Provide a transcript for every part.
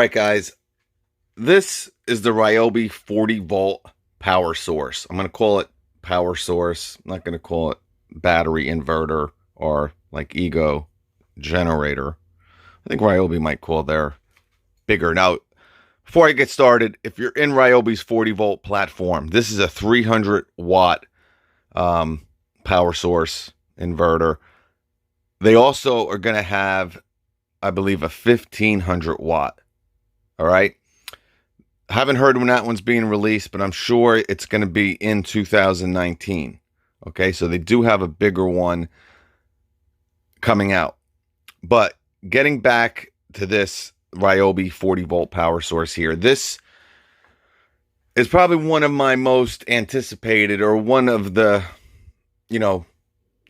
right, guys. This is the Ryobi 40-volt power source. I'm going to call it power source. I'm not going to call it battery inverter or like ego generator. I think Ryobi might call their bigger. Now, before I get started, if you're in Ryobi's 40-volt platform, this is a 300-watt power source inverter. They also are going to have, I believe, a 1500-watt. All right. I haven't heard when that one's being released, but I'm sure it's going to be in 2019. Okay, so they do have a bigger one coming out. But getting back to this Ryobi 40-volt power source here, this is probably one of my most anticipated, or one of the,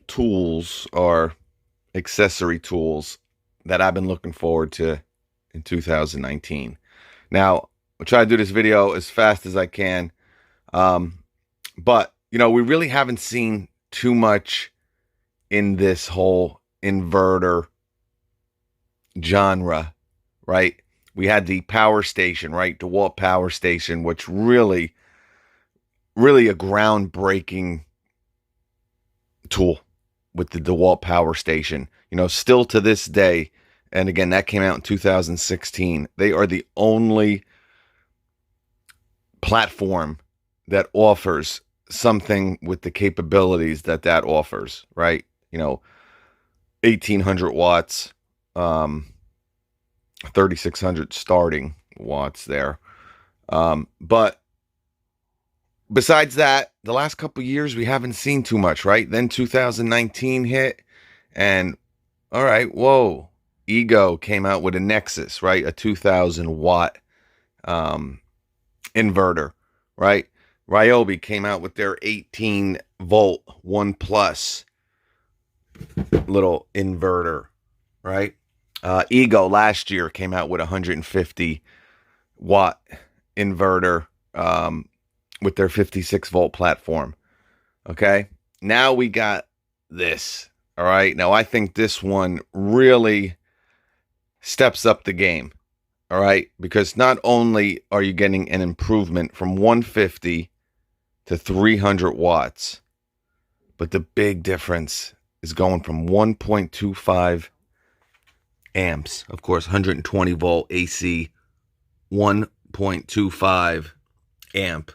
tools or accessory tools that I've been looking forward to in 2019. Now, I'll try to do this video as fast as I can. But, we really haven't seen too much in this whole inverter genre, right? We had the power station, right? DeWalt power station, which really a groundbreaking tool with the DeWalt power station. Still to this day, and again, that came out in 2016. They are the only platform that offers something with the capabilities that offers, right? 1800 watts, 3600 starting watts there. But besides that, the last couple of years, we haven't seen too much, right? Then 2019 hit, and all right, whoa, Ego came out with a Nexus, right? A 2000 watt inverter, right? Ryobi came out with their 18 volt 1 plus little inverter, right? Ego last year came out with a 150 watt inverter with their 56 volt platform. Okay, now we got this. All right, now I think this one really steps up the game. All right, because not only are you getting an improvement from 150 to 300 watts, but the big difference is going from 1.25 amps, of course, 120 volt AC, 1.25 amp,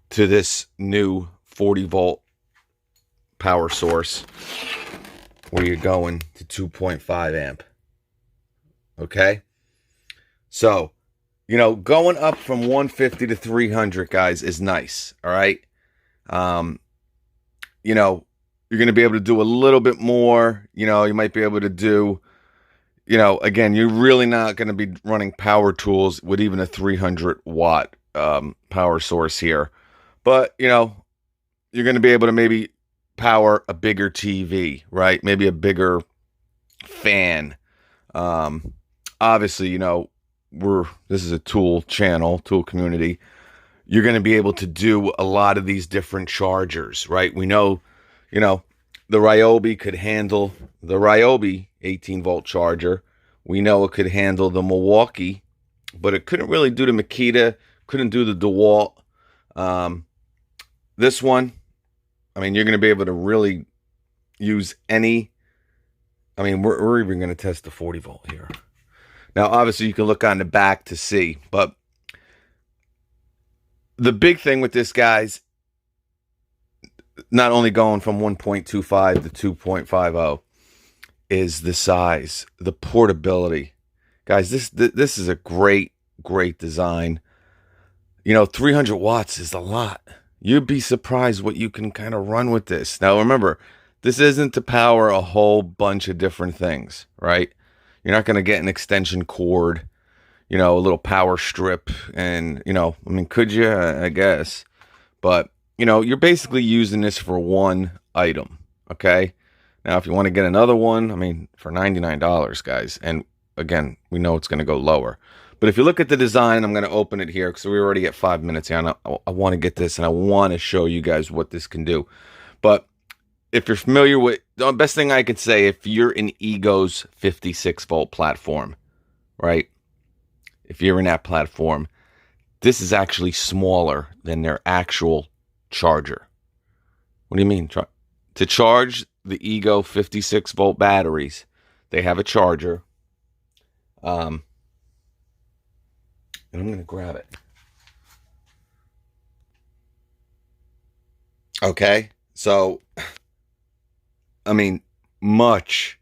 to this new 40 volt power source where you're going to 2.5 amp. Okay, so going up from 150 to 300, guys, is nice. All right, you're going to be able to do a little bit more. You might be able to do, again, you're really not going to be running power tools with even a 300 watt power source here, but you're going to be able to maybe power a bigger TV, right? Maybe a bigger fan. Obviously, this is a tool channel, tool community. You're going to be able to do a lot of these different chargers, right? We know, the Ryobi could handle the Ryobi 18 volt charger. We know it could handle the Milwaukee, but it couldn't really do the Makita, couldn't do the DeWalt. This one, you're going to be able to really use any. We're even going to test the 40 volt here. Now, obviously, you can look on the back to see, but the big thing with this, guys, not only going from 1.25 to 2.50, is the size, the portability. Guys, this is a great design. 300 watts is a lot. You'd be surprised what you can kind of run with this. Now, remember, this isn't to power a whole bunch of different things, right? You're not going to get an extension cord, a little power strip, and, could you? I guess. But, you're basically using this for one item, okay? Now, if you want to get another one, for $99, guys, and again, we know it's going to go lower. But if you look at the design, I'm going to open it here because we're already at 5 minutes here, and I want to get this, and I want to show you guys what this can do. But if you're familiar with, the best thing I could say, if you're in Ego's 56 volt platform, right? if you're in that platform, this is actually smaller than their actual charger. What do you mean? To charge the Ego 56 volt batteries, they have a charger. And I'm going to grab it. Okay. So, I mean, much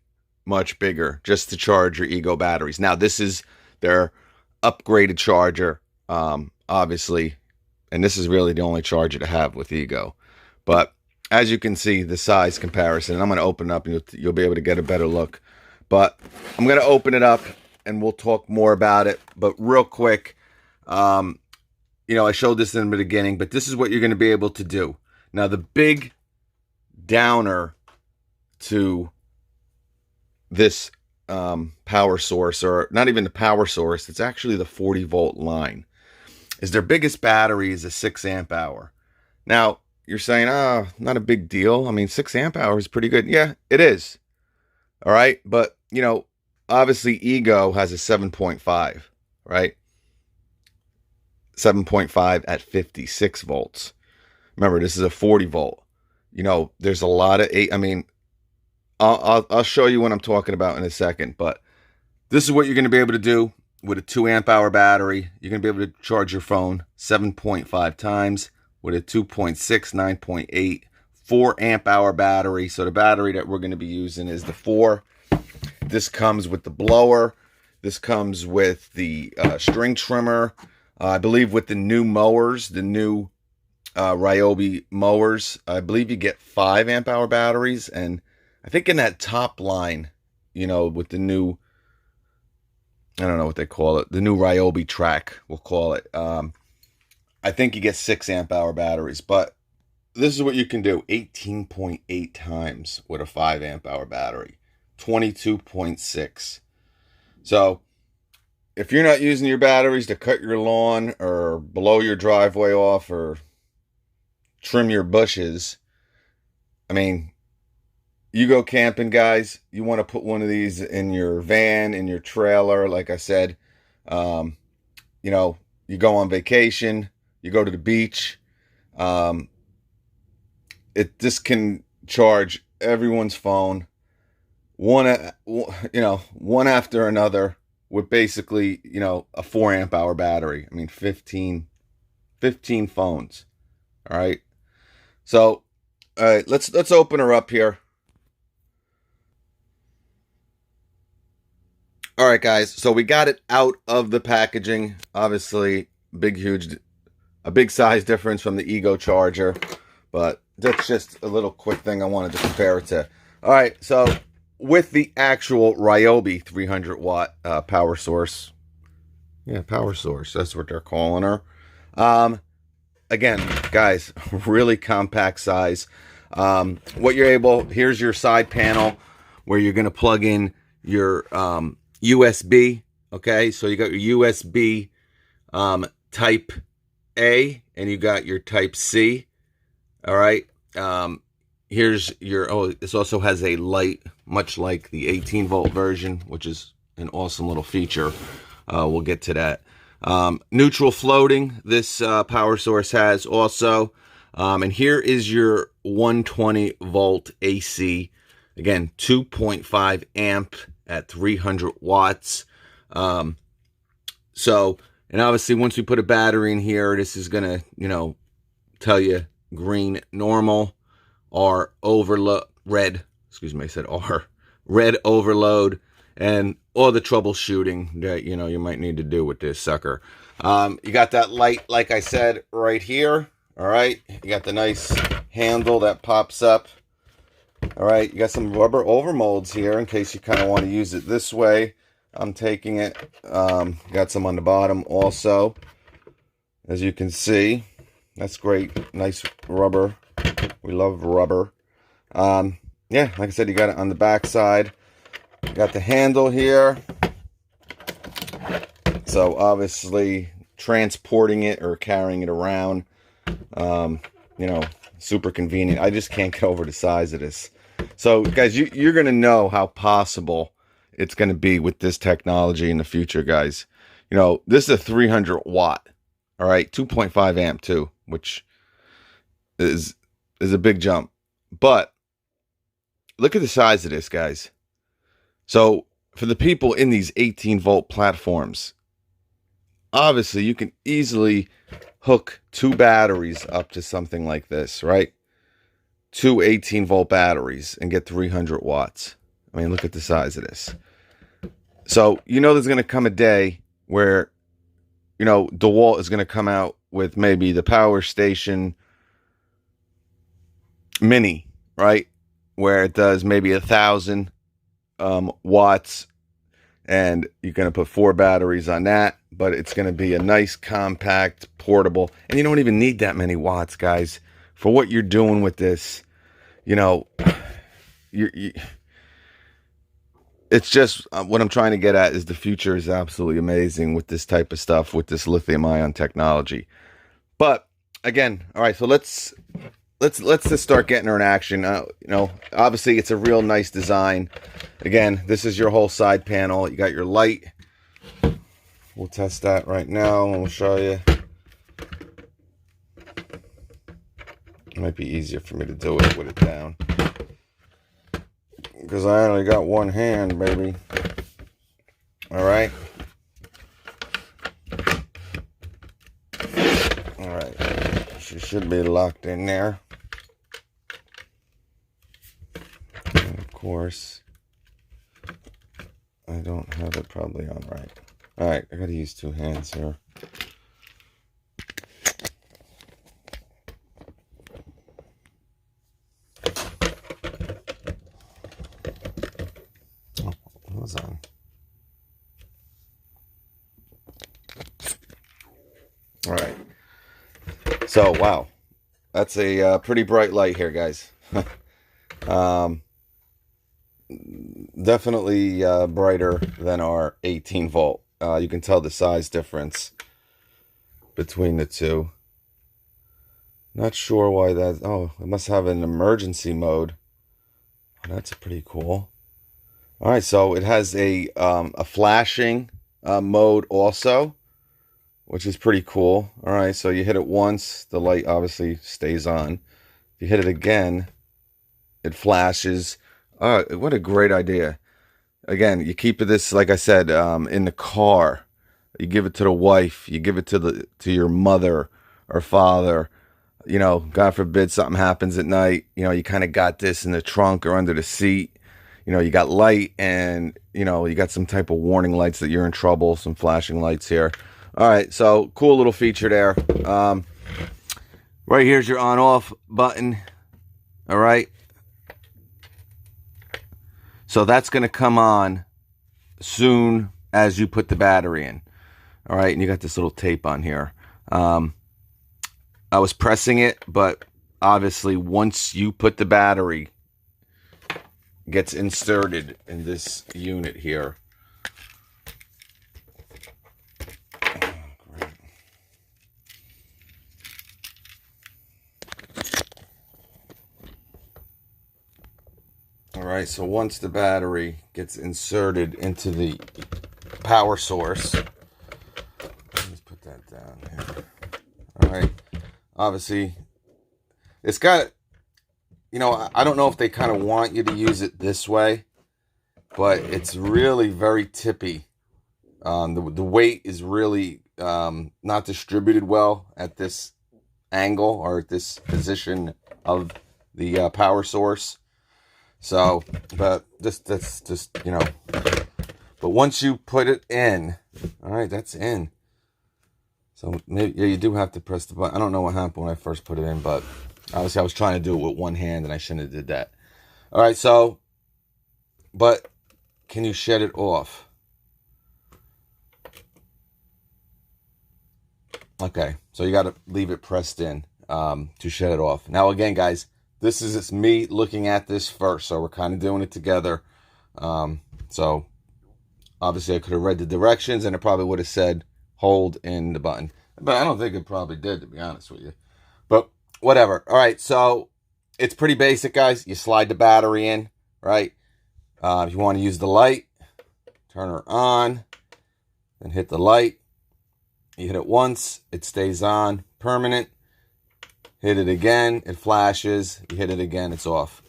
bigger just to charge your Ego batteries. Now, this is their upgraded charger, obviously, and this is really the only charger to have with Ego. But as you can see, the size comparison, and I'm going to open it up and you'll be able to get a better look. But I'm going to open it up and we'll talk more about it. But real quick, I showed this in the beginning, but this is what you're going to be able to do. Now, the big downer to this power source, or not even the power source, it's actually the 40 volt line, is their biggest battery is a 6 amp hour. Now, you're saying, oh, not a big deal. I mean, 6 amp hours is pretty good. Yeah, it is. All right. But, obviously Ego has a 7.5, right? 7.5 at 56 volts. Remember, this is a 40 volt. There's a lot of I'll show you what I'm talking about in a second, but this is what you're going to be able to do with a 2 amp hour battery. You're going to be able to charge your phone 7.5 times with a 2.6, 9.8, 4 amp hour battery. So the battery that we're going to be using is the 4. This comes with the blower. This comes with the string trimmer. I believe with the new mowers, the new Ryobi mowers, I believe you get 5 amp hour batteries. And I think in that top line, with the new, I don't know what they call it, the new Ryobi track, we'll call it. I think you get 6 amp hour batteries, but this is what you can do. 18.8 times with a 5 amp hour battery, 22.6. So if you're not using your batteries to cut your lawn or blow your driveway off or trim your bushes, I mean, you go camping, guys, you want to put one of these in your van, in your trailer, like I said. You go on vacation, you go to the beach. This can charge everyone's phone one after another with basically, a 4 amp hour battery. I mean, 15 phones. All right. So, all right, let's open her up here. All right, guys. So we got it out of the packaging. Obviously, a big size difference from the Ego charger, but that's just a little quick thing I wanted to compare it to. All right. So with the actual Ryobi 300 watt power source. Yeah, power source. That's what they're calling her. Again, guys, really compact size. Here's your side panel where you're going to plug in your USB. Okay, so you got your USB type A and you got your type C. All right. Here's your, this also has a light, much like the 18 volt version, which is an awesome little feature. We'll get to that. Neutral floating, this power source has also. And here is your 120 volt AC. Again, 2.5 amp at 300 watts. And obviously once we put a battery in here, this is going to, tell you green normal, R overload, red, red overload, and all the troubleshooting that, you might need to do with this sucker. You got that light, like I said, right here. All right. You got the nice handle that pops up. All right. You got some rubber overmolds here in case you kind of want to use it this way. I'm taking it. Got some on the bottom also. As you can see, that's great. Nice rubber. We love rubber. Yeah, like I said, you got it on the back side. You got the handle here. So obviously transporting it or carrying it around, super convenient. I just can't get over the size of this. So guys, you're going to know how possible it's going to be with this technology in the future, guys. You know, this is a 300 watt. All right, 2.5 amp too, which is a big jump. But look at the size of this, guys. So for the people in these 18-volt platforms, obviously you can easily hook 2 batteries up to something like this, right? 2 18-volt batteries and get 300 watts. I mean, look at the size of this. So, you know, there's going to come a day where, you know, DeWalt is going to come out with maybe the Power Station Mini, right? Where it does maybe 1,000 watts, and you're going to put 4 batteries on that, but it's going to be a nice, compact, portable, and you don't even need that many watts, guys, for what you're doing with this. You know, it's just what I'm trying to get at is the future is absolutely amazing with this type of stuff, with this lithium-ion technology. But again, all right, so let's just start getting her in action. You know, obviously it's a real nice design. Again, this is your whole side panel. You got your light. We'll test that right now and we'll show you. It might be easier for me to do it with it down, because I only got one hand, baby. All right. All right. She should be locked in there. And of course, I don't have it probably on right. All right. I got to use 2 hands here. On. All right. So, wow. That's a pretty bright light here, guys. Definitely brighter than our 18 volt. You can tell the size difference between the two. Not sure why that... Oh, it must have an emergency mode. That's pretty cool. All right, so it has a flashing mode also, which is pretty cool. All right, so you hit it once, the light obviously stays on. If you hit it again, it flashes. What a great idea. Again, you keep this, like I said, in the car. You give it to the wife. You give it to your mother or father. You know, God forbid something happens at night. You know, you kind of got this in the trunk or under the seat. You know, you got light, and, you know, you got some type of warning lights that you're in trouble, some flashing lights here. All right, so cool little feature there. Right here's your on-off button. All right. So that's going to come on soon as you put the battery in. All right, and you got this little tape on here. I was pressing it, but obviously once you put the battery, gets inserted in this unit here. All right, so once the battery gets inserted into the power source, let's put that down here. All right, obviously it's got, you know, I don't know if they kind of want you to use it this way, but it's really very tippy. The weight is really not distributed well at this angle or at this position of the power source. So, but that's just, you know, but once you put it in, all right, that's in. So maybe, yeah, you do have to press the button. I don't know what happened when I first put it in, but obviously I was trying to do it with one hand and I shouldn't have did that. All right, so, but can you shut it off? Okay, so you got to leave it pressed in to shut it off. Now, again, guys, this is me looking at this first, so we're kind of doing it together. So obviously I could have read the directions and it probably would have said hold in the button, but I don't think it probably did, to be honest with you. But whatever. All right, so it's pretty basic, guys. You slide the battery in, right? If you want to use the light, turn her on. and hit the light. You hit it once, it stays on, permanent. Hit it again, it flashes. You hit it again, it's off.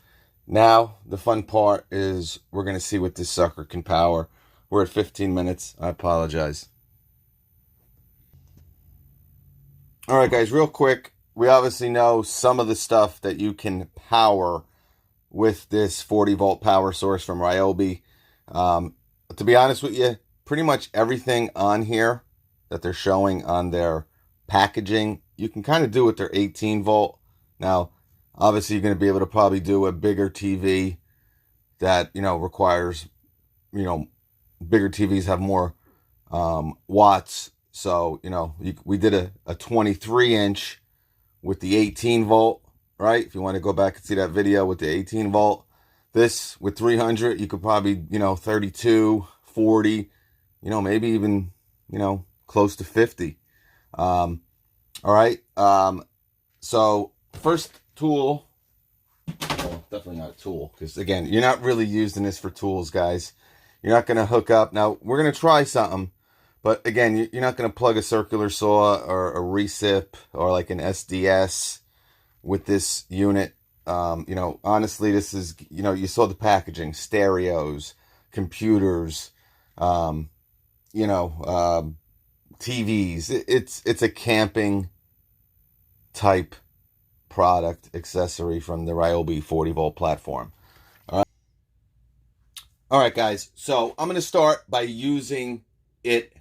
Now, the fun part is we're going to see what this sucker can power. We're at 15 minutes. I apologize. All right, guys, real quick. We obviously know some of the stuff that you can power with this 40-volt power source from Ryobi. To be honest with you, pretty much everything on here that they're showing on their packaging, you can kind of do with their 18-volt. Now, obviously, you're going to be able to probably do a bigger TV that, requires, bigger TVs have more watts. So, we did a 23-inch with the 18-volt, right? If you want to go back and see that video with the 18-volt. This, with 300, you could probably, 32, 40, maybe even, close to 50. All right. So, first tool, well, definitely not a tool, because again, you're not really using this for tools, guys. You're not going to hook up. Now, we're going to try something, but again, you're not going to plug a circular saw or a recip or like an SDS with this unit. Honestly, this is, you saw the packaging, stereos, computers, TVs. It's a camping type product accessory from the Ryobi 40-volt platform. All right, guys. So I'm going to start by using it.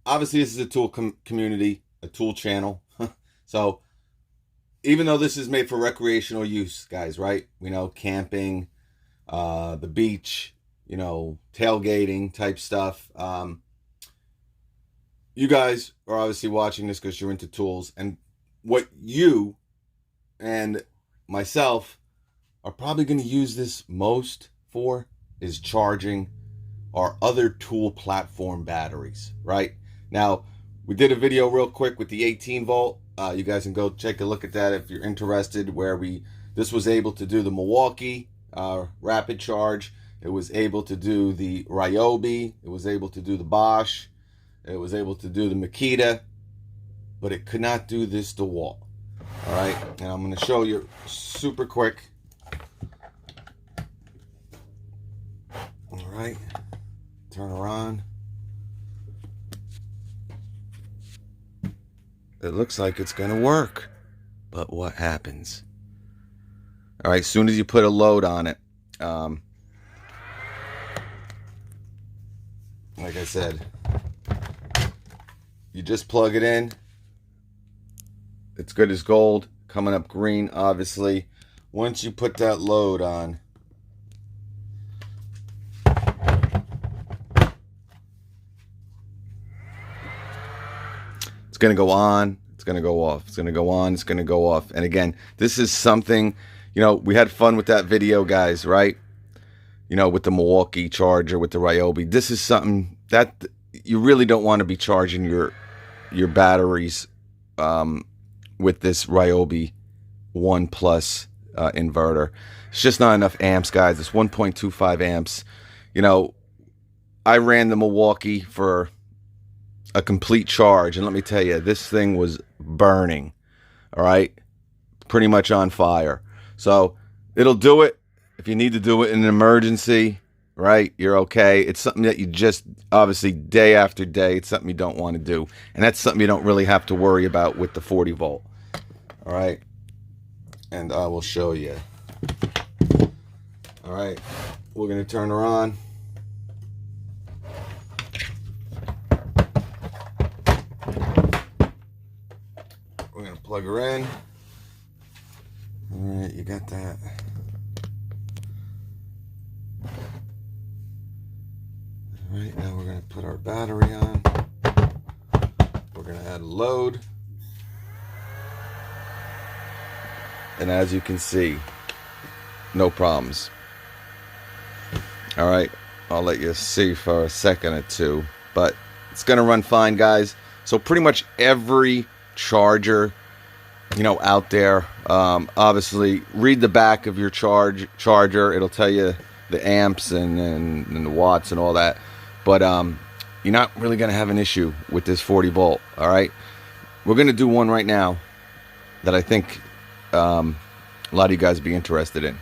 Obviously, this is a tool community, a tool channel. So even though this is made for recreational use, guys, right? We know camping, the beach, tailgating type stuff. You guys are obviously watching this because you're into tools, and what you and myself are probably going to use this most for is charging our other tool platform batteries, right? Now, we did a video real quick with the 18-volt. You guys can go take a look at that if you're interested, where this was able to do the Milwaukee rapid charge. It was able to do the Ryobi. It was able to do the Bosch. It was able to do the Makita, but it could not do this DeWalt. All right, and I'm going to show you super quick. All right, turn her on. It looks like it's going to work, but what happens? All right, as soon as you put a load on it, like I said, you just plug it in. It's good as gold, coming up green, obviously. Once you put that load on, it's going to go on, it's going to go off, it's going to go on, it's going to go off. And again, this is something, we had fun with that video, guys, right? With the Milwaukee charger, with the Ryobi. This is something that you really don't want to be charging your batteries with this Ryobi 1 Plus inverter. It's just not enough amps, guys. It's 1.25 amps. I ran the Milwaukee for a complete charge, and let me tell you, this thing was burning. All right, pretty much on fire. So it'll do it if you need to do it in an emergency, right? You're okay. It's something that you just, obviously, day after day, it's something you don't want to do. And that's something you don't really have to worry about with the 40-volt. All right. And I will show you. All right. We're going to turn her on. We're going to plug her in. All right. You got that. All right, now we're going to put our battery on. We're going to add a load. And as you can see, no problems. All right, I'll let you see for a second or two, but it's going to run fine, guys. So pretty much every charger, out there, obviously read the back of your charger. It'll tell you the amps and the watts and all that. But you're not really going to have an issue with this 40 volt. All right, we're going to do one right now that I think a lot of you guys would be interested in.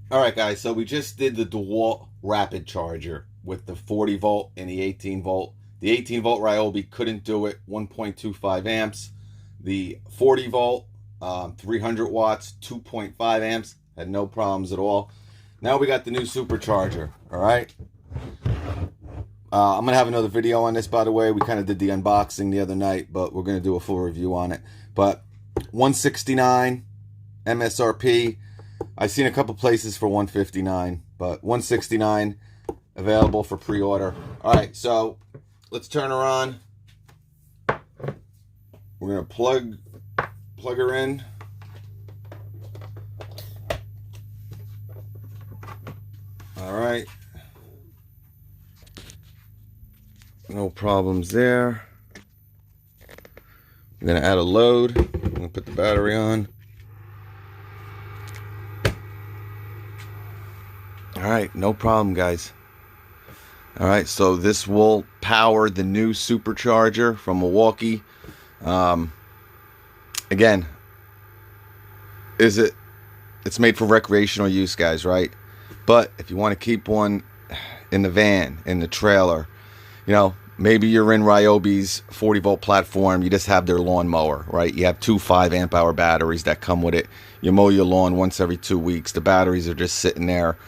All right, guys, so we just did the DeWalt rapid charger with the 40 volt and the 18 volt. The 18 volt Ryobi couldn't do it, 1.25 amps. The 40 volt, 300 watts, 2.5 amps, had no problems at all. Now we got the new supercharger, all right? I'm going to have another video on this, by the way. We kind of did the unboxing the other night, but we're going to do a full review on it. But $169 MSRP. I've seen a couple places for $159, but $169 available for pre-order. All right, so let's turn her on. We're gonna plug her in. All right, no problems there. I'm gonna add a load. I'm gonna put the battery on. All right, no problem, guys. All right, so this will power the new supercharger from Milwaukee. Again, it's made for recreational use, guys, right? But if you want to keep one in the van, in the trailer, you know, maybe you're in Ryobi's 40 volt platform, you just have their lawnmower, right? You have 2 5 amp hour batteries that come with it. You mow your lawn once every 2 weeks. The batteries are just sitting there.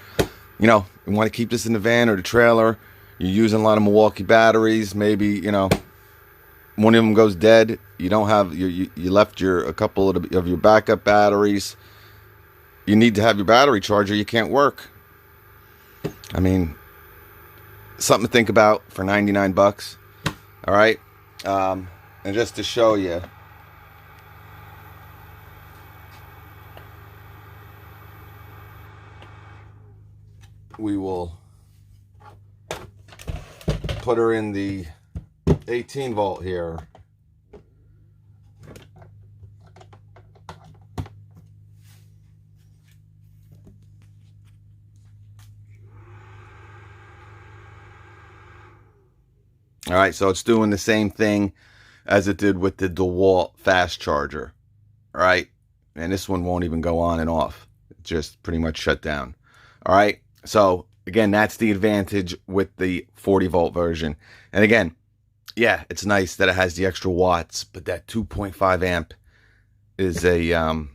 You know, you want to keep this in the van or the trailer. You're using a lot of Milwaukee batteries. Maybe, you know, one of them goes dead. You don't have you left a couple of your backup batteries. You need to have your battery charger. You can't work. I mean, something to think about for 99 bucks. All right, and just to show you. We will put her in the 18 volt here. All right, so it's doing the same thing as it did with the DeWalt fast charger. All right, and this one won't even go on and off. It just pretty much shut down. All right. So again, that's the advantage with the 40 volt version. And again, yeah, it's nice that it has the extra watts, but that 2.5 amp is a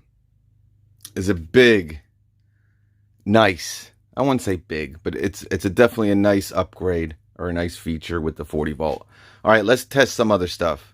big, nice. I wouldn't say big, but it's definitely a nice upgrade or a nice feature with the 40 volt. All right, let's test some other stuff.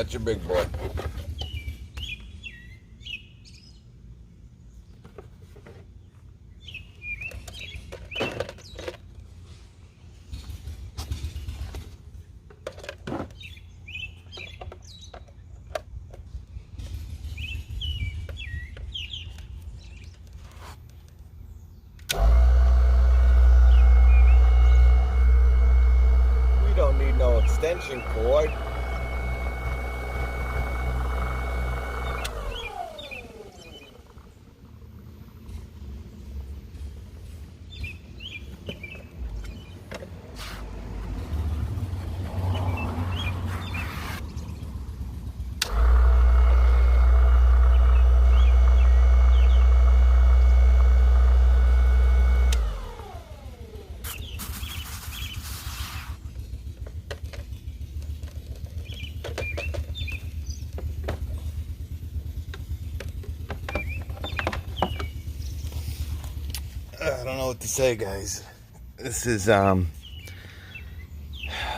That's your big boy. We don't need no extension cord. I don't know what to say, guys. This is let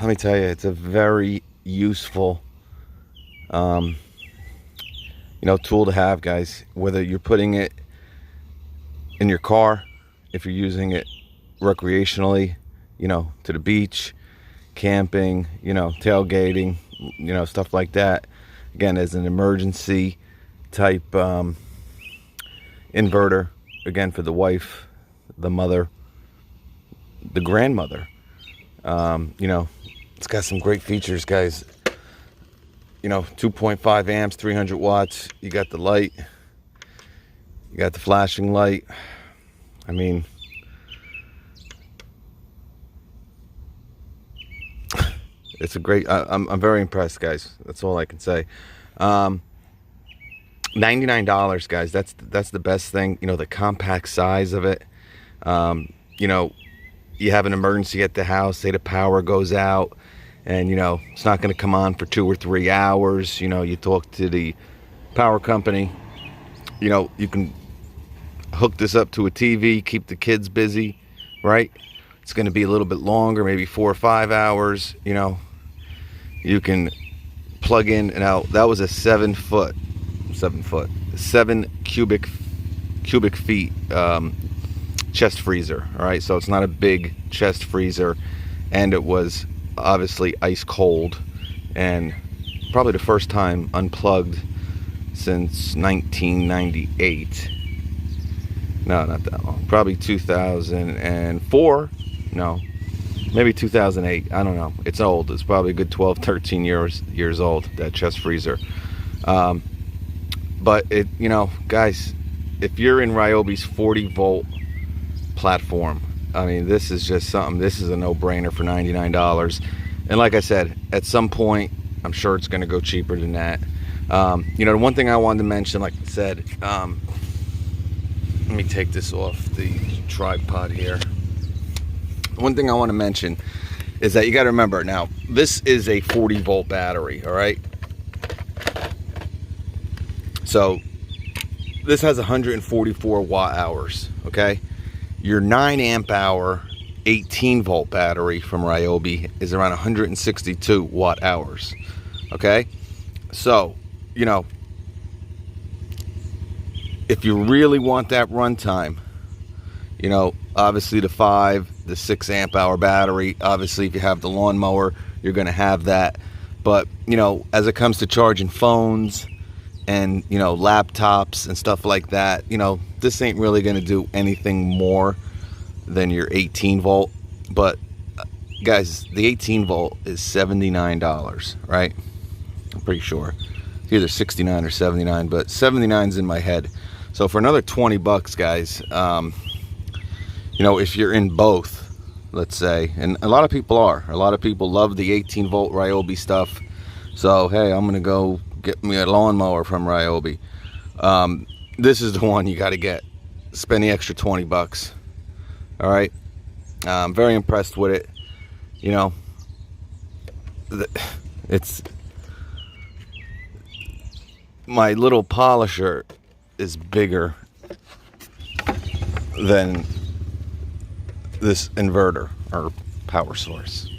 me tell you, it's a very useful tool to have, guys. Whether you're putting it in your car, if you're using it recreationally, to the beach, camping, tailgating, stuff like that. Again, as an emergency type inverter, again, for the wife, the mother, the grandmother. It's got some great features, guys. 2.5 amps, 300 watts. You got the light. You got the flashing light. I mean, it's a great, I'm very impressed, guys. That's all I can say. $99, guys. That's the best thing. The compact size of it. You have an emergency at the house, say the power goes out, and it's not going to come on for 2 or 3 hours. You talk to the power company. You can hook this up to a TV, keep the kids busy, right? It's going to be a little bit longer, maybe 4 or 5 hours. You can plug in and out. That was a 7 cubic feet chest freezer. All right, so it's not a big chest freezer, and it was obviously ice cold, and probably the first time unplugged since 1998. No, not that long. Probably 2004. No, maybe 2008. I don't know. It's old. It's probably a good 12, 13 years old, that chest freezer. But it, guys, if you're in Ryobi's 40 volt platform, I mean, this is just something. This is a no-brainer for $99. And like I said, at some point, I'm sure it's going to go cheaper than that. The one thing I wanted to mention, like I said, let me take this off the tripod here. One thing I want to mention is that you got to remember, now, this is a 40 volt battery, all right? So this has 144 watt hours, okay? Your 9 amp hour 18 volt battery from Ryobi is around 162 watt hours, okay? So, if you really want that runtime, obviously the 6 amp hour battery, obviously if you have the lawnmower, you're going to have that. But, as it comes to charging phones and, laptops and stuff like that, this ain't really going to do anything more than your 18 volt. But, guys, the 18 volt is $79, right? I'm pretty sure. It's either 69 or 79, but 79's in my head. So for another 20 bucks, guys, if you're in both, let's say, and a lot of people love the 18 volt Ryobi stuff. So, hey, I'm going to go get me a lawnmower from Ryobi. This is the one you got to get. Spend the extra 20 bucks. All right. I'm very impressed with it. It's my little polisher is bigger than this inverter or power source,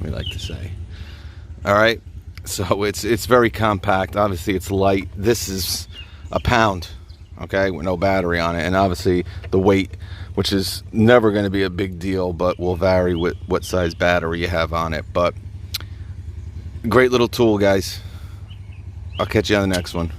we like to say. All right, So it's very compact. Obviously it's light. This is a pound, okay, with no battery on it. And obviously the weight, which is never going to be a big deal, but will vary with what size battery you have on it. But great little tool, guys. I'll catch you on the next one.